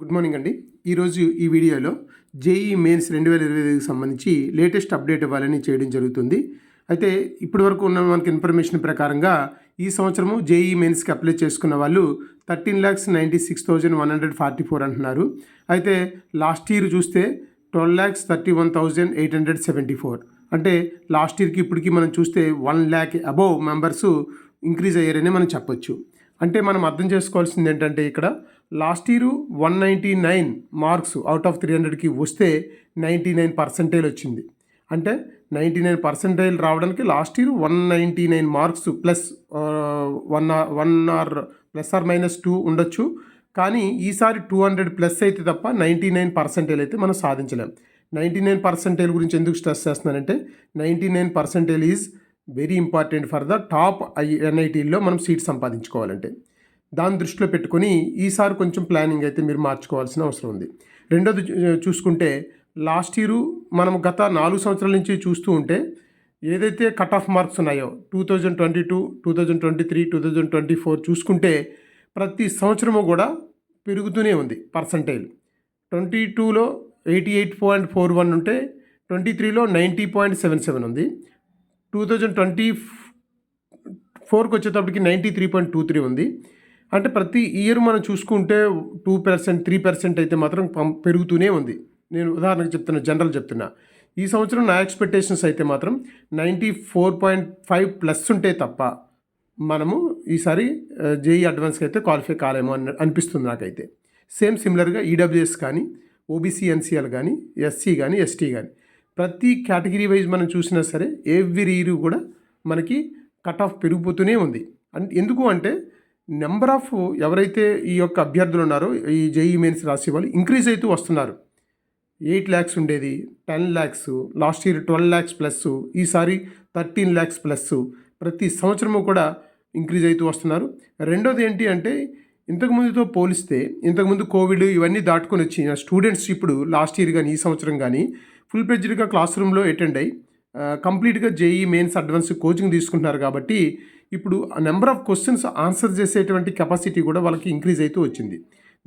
Good morning అండి. ఈరోజు ఈ వీడియోలో జేఈ మెయిన్స్ 2025కి సంబంధించి లేటెస్ట్ అప్డేట్ ఇవ్వాలని చేయడం జరుగుతుంది. అయితే ఇప్పటి వరకు ఉన్న మనకి ఇన్ఫర్మేషన్ ప్రకారంగా ఈ సంవత్సరము జేఈ మెయిన్స్కి అప్లై చేసుకున్న వాళ్ళు 13,96,144 అంటున్నారు. అయితే లాస్ట్ ఇయర్ చూస్తే 12,31,874 అంటే లాస్ట్ ఇయర్కి ఇప్పటికి మనం చూస్తే 1,00,000 అబోవ్ మెంబర్స్ ఇంక్రీజ్ అయ్యారని మనం చెప్పొచ్చు. అంటే మనం అర్థం చేసుకోవాల్సింది ఏంటంటే ఇక్కడ last year 199 marks out of 300కి వస్తే 99% వచ్చింది. అంటే 99% రావడానికి last year 199 marks plus one or plus or minus 2 ఉండొచ్చు. కానీ ఈసారి 200 ప్లస్ అయితే తప్ప 99% అయితే మనం సాధించలేం. 99% గురించి ఎందుకు స్ట్రెస్ చేస్తున్నానంటే 99% is very important for the top ఎన్ఐటీల్లో మనం సీట్ సంపాదించుకోవాలంటే. దాన్ని దృష్టిలో పెట్టుకొని ఈసారి కొంచెం ప్లానింగ్ అయితే మీరు మార్చుకోవాల్సిన అవసరం ఉంది. రెండోది చూసుకుంటే లాస్ట్ ఇయర్ మనం గత 4 సంవత్సరాల నుంచి చూస్తూ ఉంటే ఏదైతే కట్ ఆఫ్ మార్క్స్ ఉన్నాయో 2022, 2023, 2024 చూసుకుంటే ప్రతి సంవత్సరము కూడా పెరుగుతూనే ఉంది పర్సంటేజ్. 22లో 88.41 ఉంటే 23లో 90.77 ఉంది. 2024కి వచ్చేటప్పటికి 93.23 ఉంది. అంటే ప్రతి ఇయర్ మనం చూసుకుంటే 2%, 3% అయితే మాత్రం పెరుగుతూనే ఉంది. నేను ఉదాహరణకు చెప్తున్నా, జనరల్ చెప్తున్నా. ఈ సంవత్సరం నా ఎక్స్పెక్టేషన్స్ అయితే మాత్రం 94.5 ప్లస్ ఉంటే తప్ప మనము ఈసారి జేఈ అడ్వాన్స్కి అయితే క్వాలిఫై కాలేమో అనిపిస్తుంది నాకైతే. సిమిలర్గా ఈడబ్ల్యూఎస్ కానీ, ఓబీసీ ఎన్సీఎల్ కానీ, ఎస్సీ కానీ, ఎస్టీ కానీ ప్రతి కేటగిరీ వైజ్ మనం చూసినా సరే ఎవ్రీ ఇయర్ కూడా మనకి కట్ ఆఫ్ పెరిగిపోతూనే ఉంది. ఎందుకు అంటే నెంబర్ ఆఫ్ ఎవరైతే ఈ యొక్క అభ్యర్థులు ఉన్నారో ఈ జేఈ మెయిన్స్ రాసే వాళ్ళు ఇంక్రీజ్ అవుతూ వస్తున్నారు. 8 lakhs ఉండేది 10 lakhs, last year 12 lakhs plus, ఈసారి 13 lakhs ప్లస్. ప్రతి సంవత్సరము కూడా ఇంక్రీజ్ అవుతూ వస్తున్నారు. రెండోది ఏంటి అంటే ఇంతకుముందుతో పోలిస్తే ఇంతకుముందు కోవిడ్ ఇవన్నీ దాటుకొని వచ్చిన స్టూడెంట్స్ ఇప్పుడు లాస్ట్ ఇయర్ కానీ ఈ సంవత్సరం కానీ ఫుల్ ప్లెడ్జ్డ్గా క్లాస్ రూమ్లో అటెండ్ అయ్యి కంప్లీట్గా జేఈ మెయిన్స్ అడ్వాన్స్ కోచింగ్ తీసుకుంటున్నారు. కాబట్టి ఇప్పుడు నెంబర్ ఆఫ్ క్వశ్చన్స్ ఆన్సర్ చేసేటువంటి కెపాసిటీ కూడా వాళ్ళకి ఇంక్రీజ్ అవుతూ వచ్చింది.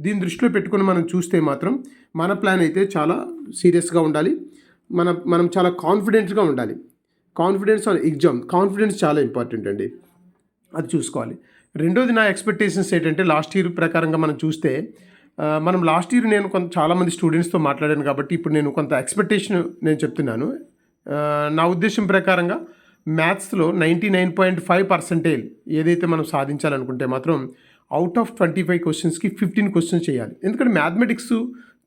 దీన్ని దృష్టిలో పెట్టుకొని మనం చూస్తే మాత్రం మన ప్లాన్ అయితే చాలా సీరియస్గా ఉండాలి. మనం చాలా కాన్ఫిడెంట్గా ఉండాలి. కాన్ఫిడెన్స్ ఆన్ ఎగ్జామ్, కాన్ఫిడెన్స్ చాలా ఇంపార్టెంట్ అండి, అది చూసుకోవాలి. రెండోది నా ఎక్స్పెక్టేషన్స్ ఏంటంటే లాస్ట్ ఇయర్ ప్రకారంగా మనం చూస్తే మనం లాస్ట్ ఇయర్ నేను చాలామంది స్టూడెంట్స్తో మాట్లాడాను కాబట్టి ఇప్పుడు నేను కొంత ఎక్స్పెక్టేషన్ నేను చెప్తున్నాను. నా ఉద్దేశం ప్రకారంగా మ్యాథ్స్లో 99.5% ఏదైతే మనం సాధించాలనుకుంటే మాత్రం అవుట్ ఆఫ్ 25 క్వశ్చన్స్కి 15 క్వశ్చన్స్ చేయాలి. ఎందుకంటే మ్యాథమెటిక్స్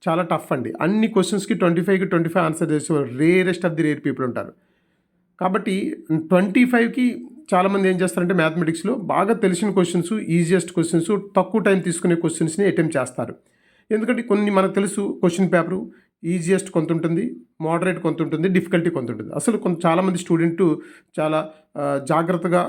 చాలా టఫ్ అండి. అన్ని క్వశ్చన్స్కి 25కి 25 ఆన్సర్ చేసేవారు rarest of the rare people ఉంటారు. కాబట్టి 25కి చాలామంది ఏం చేస్తారంటే మ్యాథమెటిక్స్లో బాగా తెలిసిన క్వశ్చన్స్, ఈజియెస్ట్ క్వశ్చన్స్, తక్కువ టైం తీసుకునే క్వశ్చన్స్ని అటెంప్ట్ చేస్తారు. ఎందుకంటే కొన్ని మనకు తెలుసు క్వశ్చన్ పేపరు ఈజియెస్ట్ కొంత ఉంటుంది, మోడరేట్ కొంత ఉంటుంది, డిఫికల్టీ కొంత ఉంటుంది. అసలు చాలామంది స్టూడెంట్ చాలా జాగ్రత్తగా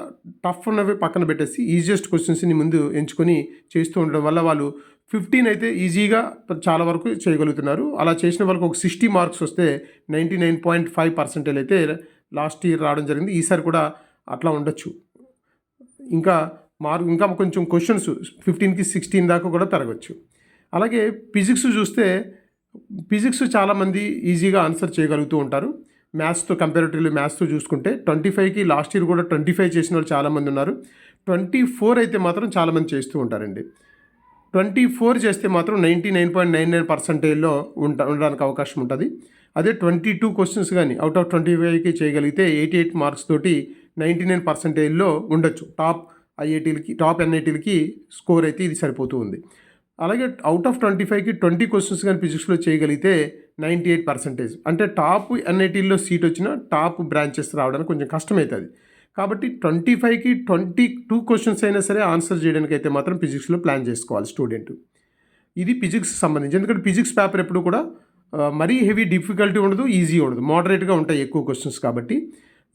టఫ్ ఉన్నవి పక్కన పెట్టేసి ఈజియెస్ట్ క్వశ్చన్స్ని ముందు ఎంచుకొని చేస్తూ ఉండడం వల్ల వాళ్ళు 15 అయితే ఈజీగా చాలా వరకు చేయగలుగుతున్నారు. అలా చేసిన వాళ్ళకి ఒక 60 మార్క్స్ వస్తే 99.5% అయితే లాస్ట్ ఇయర్ రావడం జరిగింది. ఈసారి కూడా అట్లా ఉండొచ్చు. ఇంకా కొంచెం క్వశ్చన్స్ 15కి 16 దాకా కూడా పెరగచ్చు. అలాగే ఫిజిక్స్ చూస్తే ఫిజిక్స్ చాలామంది ఈజీగా ఆన్సర్ చేయగలుగుతూ ఉంటారు. మ్యాథ్స్తో కంపారిటివ్లీ మ్యాథ్స్తో చూసుకుంటే 25కి లాస్ట్ ఇయర్ కూడా 25 చేసిన వాళ్ళు చాలామంది ఉన్నారు. 24 అయితే మాత్రం చాలామంది చేస్తూ ఉంటారండి. 24 చేస్తే మాత్రం 99.99%లో ఉండడానికి అవకాశం ఉంటుంది. అదే 22 క్వశ్చన్స్ కానీ అవుట్ ఆఫ్ 25కి చేయగలిగితే 88 మార్క్స్ తోటి 99%లో ఉండొచ్చు. టాప్ ఐఐటీలకి, టాప్ ఎన్ఐటీలకి స్కోర్ అయితే ఇది సరిపోతూ ఉంది. అలాగే అవుట్ ఆఫ్ 25కి 20 క్వశ్చన్స్ కానీ ఫిజిక్స్లో చేయగలిగితే 98%. అంటే టాప్ ఎన్ఐటీల్లో సీట్ వచ్చినా టాప్ బ్రాంచెస్ రావడానికి కొంచెం కష్టమవుతుంది. కాబట్టి 25కి 22 క్వశ్చన్స్ అయినా సరే ఆన్సర్ చేయడానికి అయితే మాత్రం ఫిజిక్స్లో ప్లాన్ చేసుకోవాలి స్టూడెంట్. ఇది ఫిజిక్స్ సంబంధించి. ఎందుకంటే ఫిజిక్స్ పేపర్ ఎప్పుడు కూడా మరీ హెవీ డిఫికల్టీ ఉండదు, ఈజీ ఉండదు, మోడరేట్గా ఉంటాయి ఎక్కువ క్వశ్చన్స్. కాబట్టి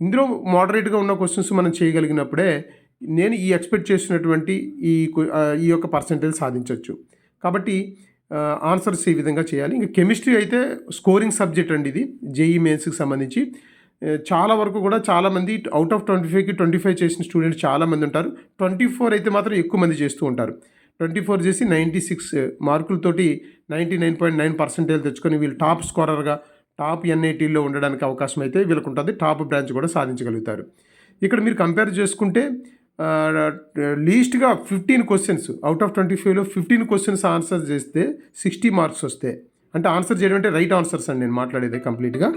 ఇందులో మోడరేట్గా ఉన్న క్వశ్చన్స్ మనం చేయగలిగినప్పుడే నేను ఈ ఎక్స్పెక్ట్ చేసినటువంటి ఈ యొక్క పర్సంటేజ్ సాధించవచ్చు. కాబట్టి ఆన్సర్స్ ఈ విధంగా చేయాలి. ఇంకా కెమిస్ట్రీ అయితే స్కోరింగ్ సబ్జెక్ట్ అండి. ఇది జేఈ మెయిన్స్కి సంబంధించి చాలా వరకు కూడా చాలామంది అవుట్ ఆఫ్ 25కి 25 చేసిన స్టూడెంట్స్ చాలామంది ఉంటారు. 24 అయితే మాత్రం ఎక్కువ మంది చేస్తూ ఉంటారు. 24 చేసి 96 మార్కులతోటి 99.9% తెచ్చుకొని వీళ్ళు టాప్ స్కోరర్గా టాప్ ఎన్ఐటీలో ఉండడానికి అవకాశం అయితే వీళ్ళకు ఉంటుంది. టాప్ బ్రాంచ్ కూడా సాధించగలుగుతారు. ఇక్కడ మీరు కంపేర్ చేసుకుంటే లీస్ట్గా 15 క్వశ్చన్స్ అవుట్ ఆఫ్ 25లో 15 క్వశ్చన్స్ ఆన్సర్ చేస్తే 60 మార్క్స్ వస్తాయి. అంటే ఆన్సర్ చేయడం అంటే రైట్ ఆన్సర్స్ అండి నేను మాట్లాడేది కంప్లీట్గా.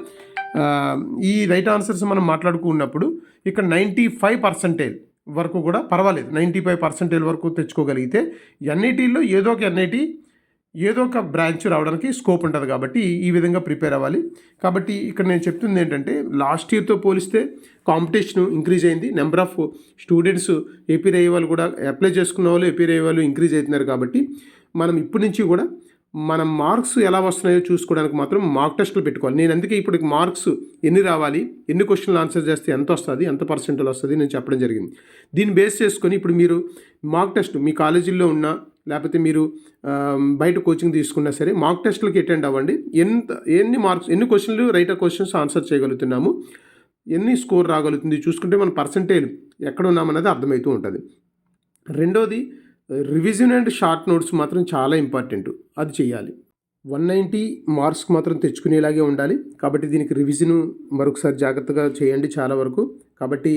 ఈ రైట్ ఆన్సర్స్ మనం మాట్లాడుకున్నప్పుడు ఇక్కడ 95% వరకు కూడా పర్వాలేదు. 95% వరకు తెచ్చుకోగలిగితే ఎన్ఐటీలో ఏదో ఒక బ్రాంచ్ రావడానికి స్కోప్ ఉంటుంది. కాబట్టి ఈ విధంగా ప్రిపేర్ అవ్వాలి. కాబట్టి ఇక్కడ నేను చెప్తుంది ఏంటంటే లాస్ట్ ఇయర్తో పోలిస్తే కాంపిటీషన్ ఇంక్రీజ్ అయింది. నెంబర్ ఆఫ్ స్టూడెంట్స్ ఏపీ రేయి వాళ్ళు కూడా అప్లై చేసుకున్న వాళ్ళు ఏపీ రేయి వాళ్ళు ఇంక్రీజ్ అవుతున్నారు. కాబట్టి మనం ఇప్పటి నుంచి కూడా మనం మార్క్స్ ఎలా వస్తున్నాయో చూసుకోవడానికి మాత్రం మార్క్ టెస్టులు పెట్టుకోవాలి. నేను అందుకే ఇప్పుడు మార్క్స్ ఎన్ని రావాలి, ఎన్ని క్వశ్చన్లు ఆన్సర్ చేస్తే ఎంత వస్తుంది, ఎంత పర్సెంటేజ్ వస్తుంది నేను చెప్పడం జరిగింది. దీన్ని బేస్ చేసుకొని ఇప్పుడు మీరు మార్క్ టెస్ట్ మీ కాలేజీల్లో ఉన్నా లేకపోతే మీరు బయట కోచింగ్ తీసుకున్నా సరే మార్క్ టెస్టులకి అటెండ్ అవ్వండి. ఎన్ని క్వశ్చన్లు రైట్ క్వశ్చన్స్ ఆన్సర్ చేయగలుగుతున్నాము, ఎన్ని స్కోర్ రాగలుగుతుంది చూసుకుంటే మన పర్సెంటేజ్ ఎక్కడ ఉన్నామన్నది అర్థమవుతూ ఉంటుంది. రెండోది రివిజన్ అండ్ షార్ట్ నోట్స్ మాత్రం చాలా ఇంపార్టెంట్. అది చేయాలి. 190 మార్క్స్కి మాత్రం తెచ్చుకునేలాగే ఉండాలి. కాబట్టి దీనికి రివిజన్ మరొకసారి జాగ్రత్తగా చేయండి చాలా వరకు. కాబట్టి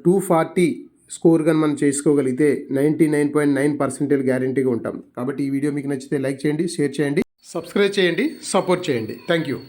240 స్కోర్ కానీ మనం చేసుకోగలిగితే 99.9% గ్యారంటీగా ఉంటాం. కాబట్టి ఈ వీడియో మీకు నచ్చితే లైక్ చేయండి, షేర్ చేయండి, సబ్స్క్రైబ్ చేయండి, సపోర్ట్ చేయండి. Thank you.